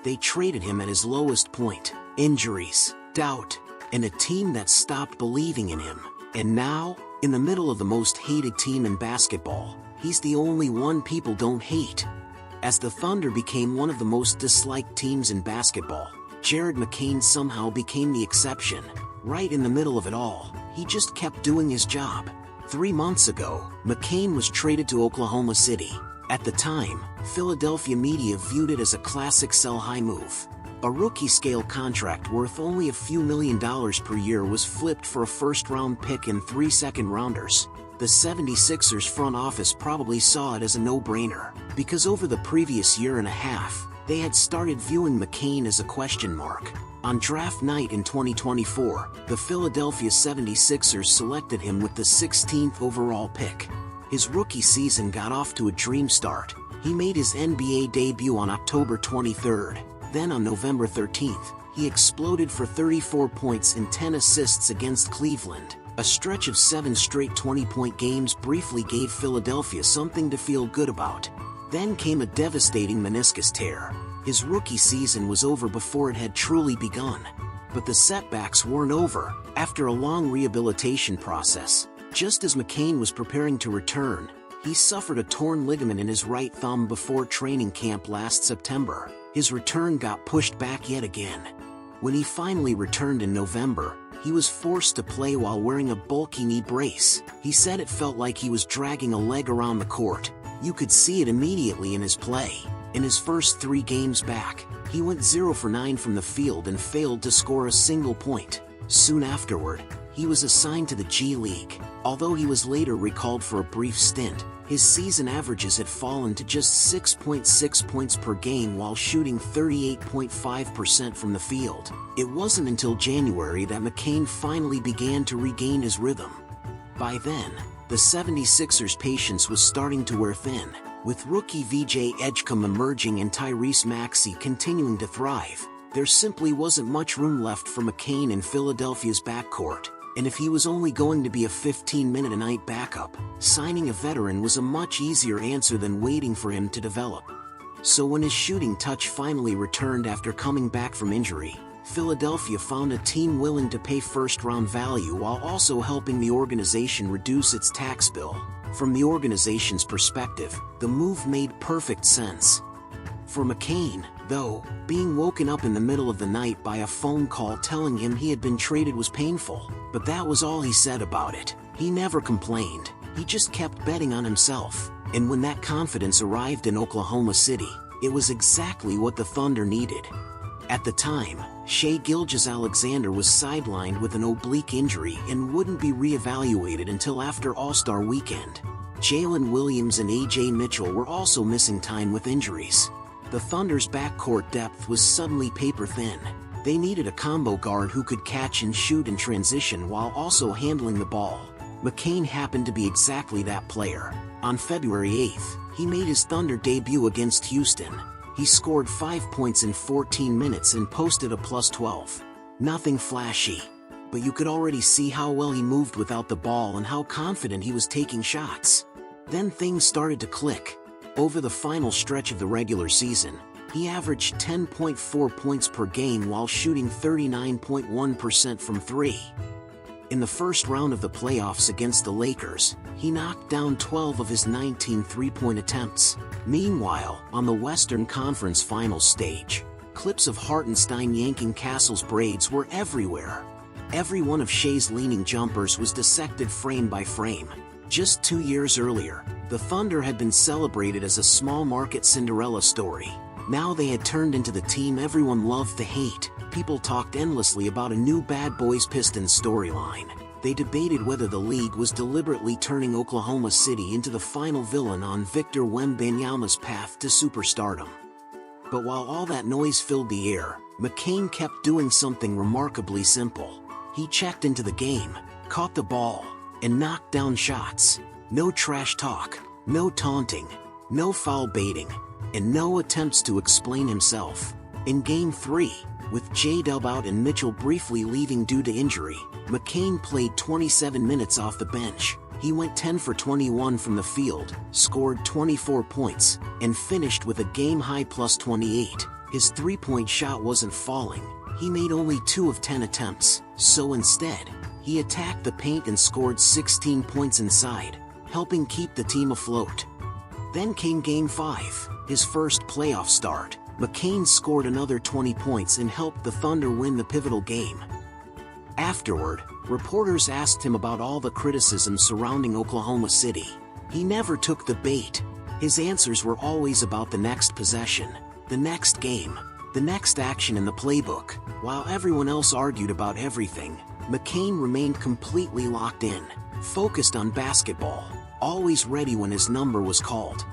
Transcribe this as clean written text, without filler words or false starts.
They traded him at his lowest point. Injuries, doubt, and a team that stopped believing in him. And now, in the middle of the most hated team in basketball, he's the only one people don't hate. As the Thunder became one of the most disliked teams in basketball, Jared McCain somehow became the exception. Right in the middle of it all, he just kept doing his job. 3 months ago, McCain was traded to Oklahoma City. At the time, Philadelphia media viewed it as a classic sell-high move. A rookie-scale contract worth only a few $1 million per year was flipped for a first-round pick and 3 second-rounders. The 76ers front office probably saw it as a no-brainer, because over the previous year and a half, they had started viewing McCain as a question mark. On draft night in 2024, the Philadelphia 76ers selected him with the 16th overall pick. His rookie season got off to a dream start. He made his NBA debut on October 23rd. Then on November 13th, he exploded for 34 points and 10 assists against Cleveland. A stretch of 7 straight 20-point games briefly gave Philadelphia something to feel good about. Then came a devastating meniscus tear. His rookie season was over before it had truly begun. But the setbacks weren't over. After a long rehabilitation process, just as McCain was preparing to return, he suffered a torn ligament in his right thumb before training camp last September. His return got pushed back yet again. When he finally returned in November, he was forced to play while wearing a bulky knee brace. He said it felt like he was dragging a leg around the court. You could see it immediately in his play. In his first 3 games back, he went 0 for 9 from the field and failed to score a single point. Soon afterward, he was assigned to the G League. Although he was later recalled for a brief stint, his season averages had fallen to just 6.6 points per game while shooting 38.5% from the field. It wasn't until January that McCain finally began to regain his rhythm. By then, the 76ers' patience was starting to wear thin. With rookie VJ Edgecombe emerging and Tyrese Maxey continuing to thrive, there simply wasn't much room left for McCain in Philadelphia's backcourt. And if he was only going to be a 15-minute-a-night backup, signing a veteran was a much easier answer than waiting for him to develop. So when his shooting touch finally returned after coming back from injury, Philadelphia found a team willing to pay first-round value while also helping the organization reduce its tax bill. From the organization's perspective, the move made perfect sense. For McCain, though, being woken up in the middle of the night by a phone call telling him he had been traded was painful, but that was all he said about it. He never complained, he just kept betting on himself. And when that confidence arrived in Oklahoma City, it was exactly what the Thunder needed. At the time, Shai Gilgeous-Alexander was sidelined with an oblique injury and wouldn't be reevaluated until after All-Star Weekend. Jalen Williams and A.J. Mitchell were also missing time with injuries. The Thunder's backcourt depth was suddenly paper-thin. They needed a combo guard who could catch and shoot in transition while also handling the ball. McCain happened to be exactly that player. On February 8th, he made his Thunder debut against Houston. He scored 5 points in 14 minutes and posted a +12. Nothing flashy, but you could already see how well he moved without the ball and how confident he was taking shots. Then things started to click. Over the final stretch of the regular season, he averaged 10.4 points per game while shooting 39.1% from 3. In the first round of the playoffs against the Lakers, he knocked down 12 of his 19 three-point attempts. Meanwhile, on the Western Conference Finals stage, clips of Hartenstein yanking Castle's braids were everywhere. Every one of Shai's leaning jumpers was dissected frame by frame. Just 2 years earlier, the Thunder had been celebrated as a small-market Cinderella story. Now they had turned into the team everyone loved to hate. People talked endlessly about a new Bad Boys Pistons storyline. They debated whether the league was deliberately turning Oklahoma City into the final villain on Victor Wembanyama's path to superstardom. But while all that noise filled the air, McCain kept doing something remarkably simple. He checked into the game, caught the ball, and knocked down shots. No trash talk, no taunting, no foul baiting, and no attempts to explain himself. In Game 3, with J-Dub out and Mitchell briefly leaving due to injury, McCain played 27 minutes off the bench. He went 10 for 21 from the field, scored 24 points, and finished with a game-high +28. His three-point shot wasn't falling. He made only 2 of 10 attempts, so instead, he attacked the paint and scored 16 points inside, helping keep the team afloat. Then came Game 5, his first playoff start. McCain scored another 20 points and helped the Thunder win the pivotal game. Afterward, reporters asked him about all the criticism surrounding Oklahoma City. He never took the bait. His answers were always about the next possession, the next game, the next action in the playbook. While everyone else argued about everything, McCain remained completely locked in, focused on basketball, always ready when his number was called.